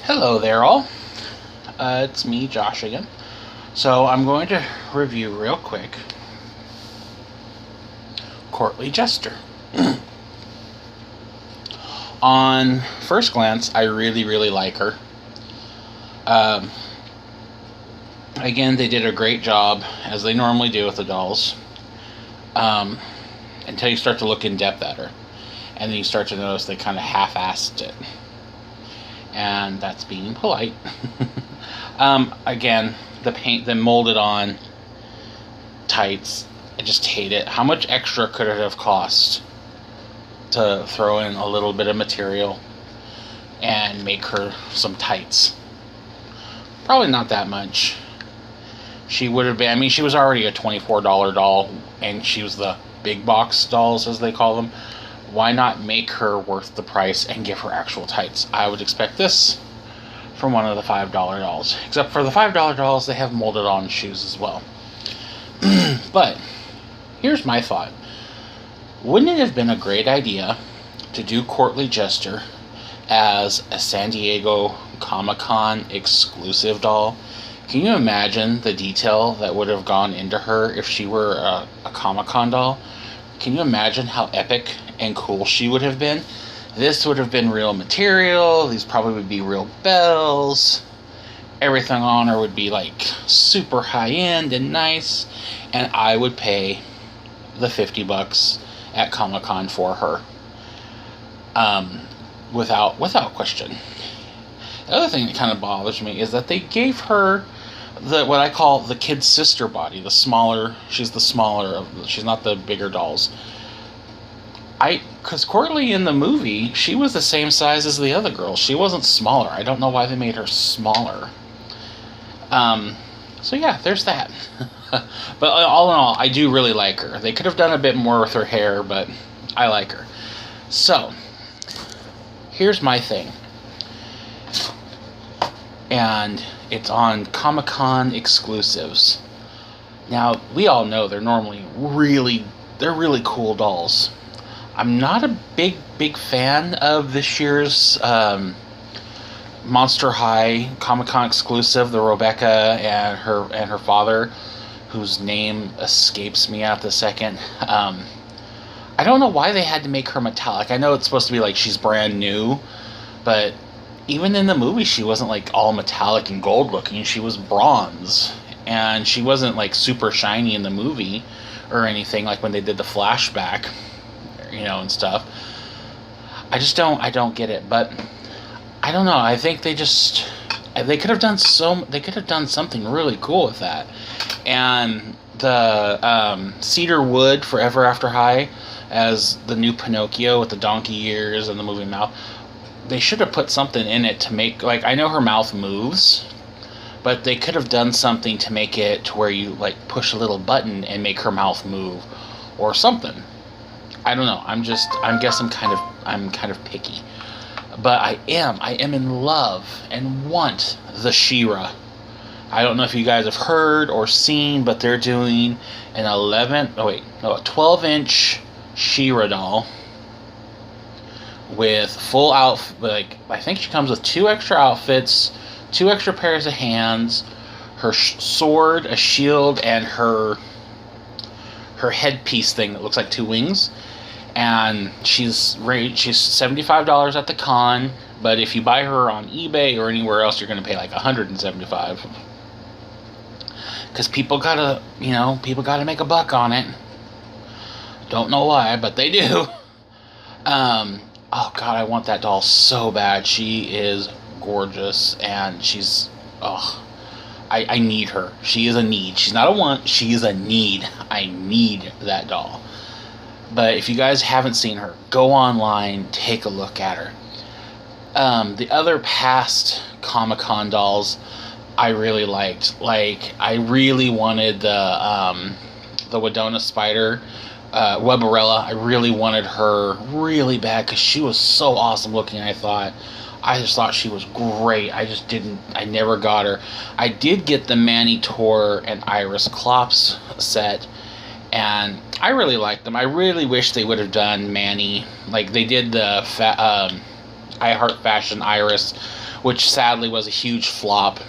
Hello there all, it's me Josh again. So I'm going to review real quick Courtly Jester. On first glance, I really like her. Again, they did a great job, as they normally do with the dolls, until you start to look in depth at her. And then you start to notice they kind of half-assed it. And that's being polite. Again, the molded on tights, I just hate it. How much extra could it have cost to throw in a little bit of material and make her some tights? Probably not that much. She would have been, I mean, she was already a $24 doll, and she was the big box dolls, as they call them. Why not make her worth the price and give her actual tights? I would expect this from one of the $5 dolls. Except for the $5 dolls, they have molded on shoes as well. But here's my thought. Wouldn't it have been a great idea to do Courtly Jester as a San Diego Comic-Con exclusive doll? Can you imagine the detail that would have gone into her if she were a Comic-Con doll? Can you imagine how epic and cool she would have been? This would have been real material. These probably would be real bells. Everything on her would be like super high-end and nice. And I would pay the $50 at Comic-Con for her. Without question. The other thing that kind of bothers me is that they gave her what I call the kid's sister body, the smaller. She's the smaller she's not the bigger dolls. Because Courtly in the movie, she was the same size as the other girls. She wasn't smaller. I don't know why they made her smaller. So yeah, there's that. But all in all, I do really like her. They could have done a bit more with her hair, but I like her. So, here's my thing. And it's on Comic-Con exclusives. Now, we all know they're normally really cool dolls. I'm not a big fan of this year's Monster High Comic-Con exclusive, the Rebecca and her father, whose name escapes me at the second. I don't know why they had to make her metallic. I know it's supposed to be like she's brand new, but even in the movie, she wasn't like all metallic and gold looking. She was bronze, and she wasn't like super shiny in the movie or anything like when they did the flashback, and stuff. I don't get it. But I don't know. I think they could have done something really cool with that. And the Cedar Wood Forever After High as the new Pinocchio with the donkey ears and the moving mouth. They should have put something in it to make, like, I know her mouth moves, but they could have done something to make it to where you, like, push a little button and make her mouth move, or something. I don't know. I'm kind of picky, but I am in love and want the She-Ra. I don't know if you guys have heard or seen, but they're doing an 12-inch She-Ra doll with full outfit. Like, I think she comes with 2 extra outfits, 2 extra pairs of hands, her sword, a shield, and her headpiece thing that looks like 2 wings. And she's $75 at the con, but if you buy her on eBay or anywhere else, you're going to pay like $175. Because people gotta make a buck on it. Don't know why, but they do. Oh God, I want that doll so bad. She is gorgeous, and she's, I need her. She is a need. She's not a want, she is a need. I need that doll. But if you guys haven't seen her, go online, take a look at her. The other past Comic-Con dolls I really liked. Like, I really wanted the Wedona Spider, Webberella. I really wanted her really bad because she was so awesome looking. I just thought she was great. I never got her. I did get the Manny Tor and Iris Klops set, and I really liked them. I really wish they would have done Manny like they did the I Heart Fashion Iris which sadly was a huge flop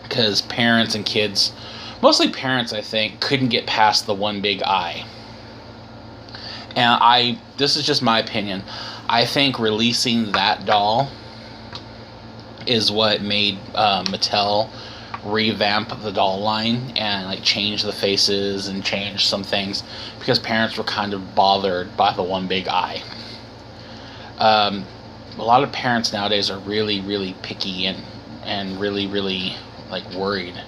because parents and kids, mostly parents, I think, couldn't get past the one big eye. And this is just my opinion, I think releasing that doll is what made Mattel revamp the doll line and like change the faces and change some things, because parents were kind of bothered by the one big eye. A lot of parents nowadays are really, really picky and really, really like worried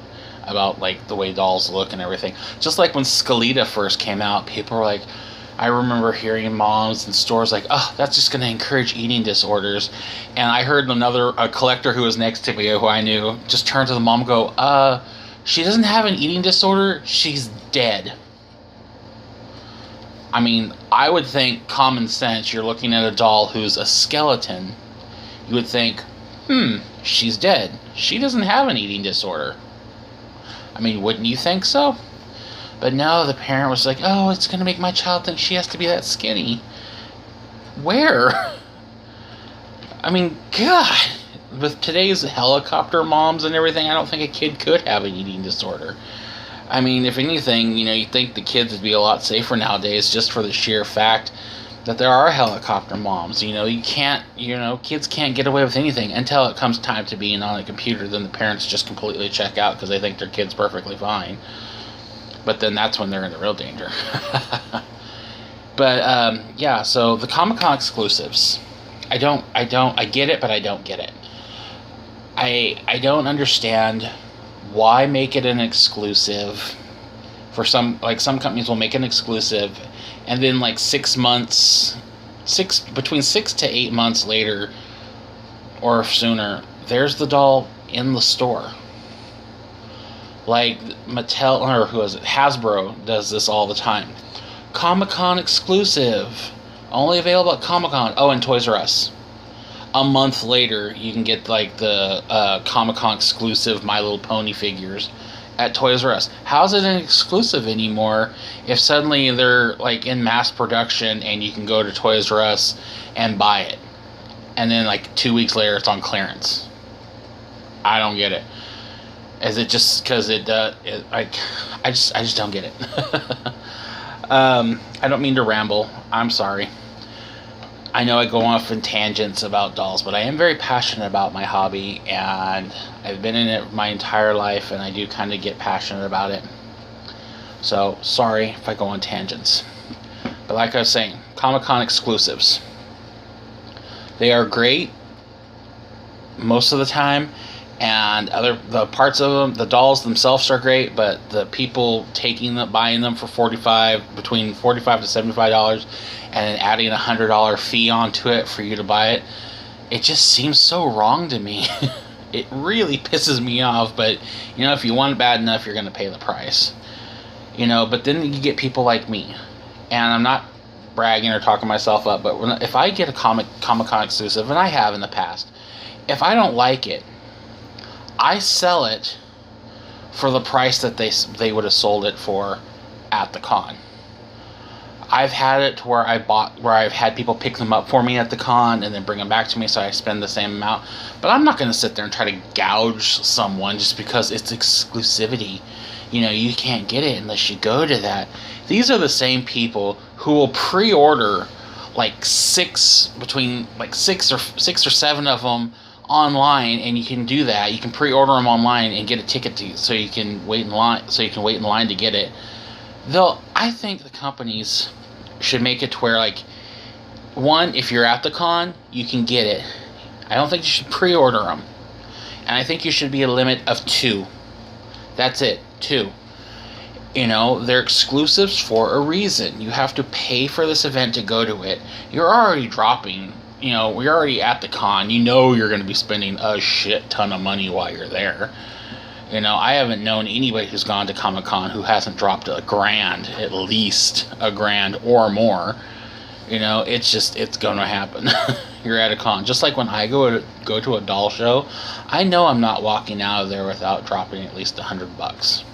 about like the way dolls look and everything. Just like when Skeleta first came out, people were like, I remember hearing moms in stores like, oh, that's just going to encourage eating disorders. And I heard a collector who was next to me, who I knew, just turn to the mom and go, she doesn't have an eating disorder, she's dead. I mean, I would think common sense, you're looking at a doll who's a skeleton, you would think, she's dead. She doesn't have an eating disorder. I mean, wouldn't you think so? But no, the parent was like, oh, it's going to make my child think she has to be that skinny. Where? I mean, God, with today's helicopter moms and everything, I don't think a kid could have an eating disorder. I mean, if anything, you'd think the kids would be a lot safer nowadays just for the sheer fact that there are helicopter moms. Kids can't get away with anything until it comes time to being on a computer. Then the parents just completely check out because they think their kid's perfectly fine. But then that's when they're in the real danger. But, yeah, so the Comic-Con exclusives. I get it, but I don't get it. I don't understand why make it an exclusive. For some companies will make an exclusive, and then like 6 months, between 6 to 8 months later, or sooner, there's the doll in the store. Like Mattel, or who is it? Hasbro does this all the time. Comic-Con exclusive. Only available at Comic-Con. Oh, and Toys R Us. A month later, you can get like the Comic-Con exclusive My Little Pony figures at Toys R Us. How's it an exclusive anymore if suddenly they're like in mass production and you can go to Toys R Us and buy it, and then like 2 weeks later it's on clearance? I don't get it. Is it just because I just don't get it. I don't mean to ramble. I'm sorry. I know I go off in tangents about dolls, but I am very passionate about my hobby, and I've been in it my entire life, and I do kind of get passionate about it. So, sorry if I go on tangents. But like I was saying, Comic-Con exclusives. They are great most of the time. And the parts of them, the dolls themselves are great, but the people buying them for between $45 to $75, and then adding a $100 fee onto it for you to buy it, it just seems so wrong to me. It really pisses me off. But if you want it bad enough, you're going to pay the price. But then you get people like me, and I'm not bragging or talking myself up, but if I get a Comic-Con exclusive, and I have in the past, if I don't like it, I sell it for the price that they would have sold it for at the con. I've had it to where I've had people pick them up for me at the con and then bring them back to me, so I spend the same amount. But I'm not going to sit there and try to gouge someone just because it's exclusivity. You can't get it unless you go to that. These are the same people who will pre-order between six or seven of them online, and you can do that. You can pre-order them online and get a ticket so you can wait in line. To get it. I think the companies should make it to where one, if you're at the con, you can get it. I don't think you should pre-order them, and I think you should be a limit of 2. That's it, 2. They're exclusives for a reason. You have to pay for this event to go to it. You're already dropping. We're already at the con. You're going to be spending a shit ton of money while you're there. I haven't known anybody who's gone to Comic-Con who hasn't dropped $1,000, at least $1,000 or more. It's going to happen. You're at a con. Just like when I go to a doll show, I know I'm not walking out of there without dropping at least $100.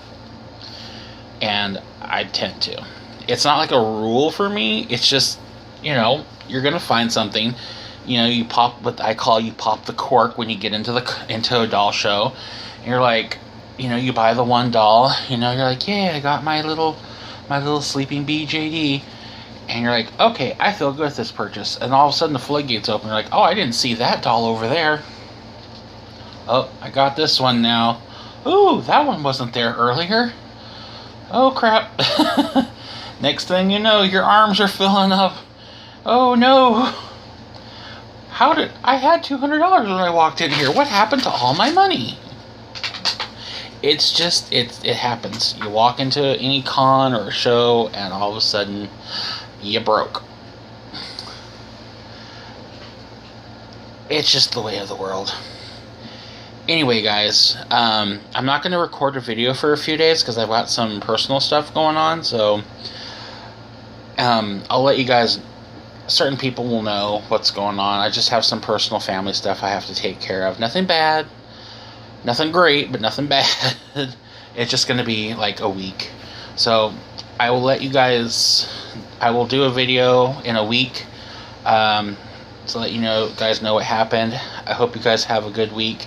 And I tend to. It's not like a rule for me. It's just, you're going to find something You know, you pop what I call you pop the cork when you get into a doll show. And you're like, you know, you buy the one doll. You know, you're like, yeah, I got my little sleeping bee JD. And you're like, okay, I feel good with this purchase. And all of a sudden the floodgates open. You're like, oh, I didn't see that doll over there. Oh, I got this one now. Ooh, that one wasn't there earlier. Oh, crap. Next thing you know, your arms are filling up. Oh, no. I had $200 when I walked in here. What happened to all my money? It's just, it happens. You walk into any con or a show, and all of a sudden, you broke. It's just the way of the world. Anyway, guys, I'm not going to record a video for a few days because I've got some personal stuff going on, so I'll let you guys, certain people will know what's going on. I just have some personal family stuff I have to take care of. Nothing bad, nothing great, but nothing bad. It's just going to be like a week. So I will let you guys, I will do a video in a week to let you guys know what happened. I hope you guys have a good week.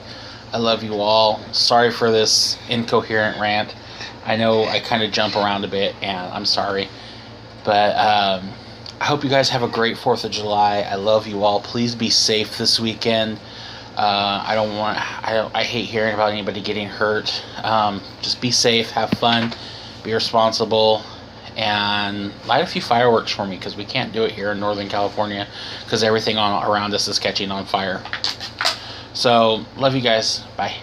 I love you all. Sorry for this incoherent rant. I know I kind of jump around a bit, and I'm sorry. But I hope you guys have a great 4th of July. I love you all. Please be safe this weekend. I hate hearing about anybody getting hurt. Just be safe, have fun, be responsible, and light a few fireworks for me, because we can't do it here in Northern California because everything around us is catching on fire. So, love you guys. Bye.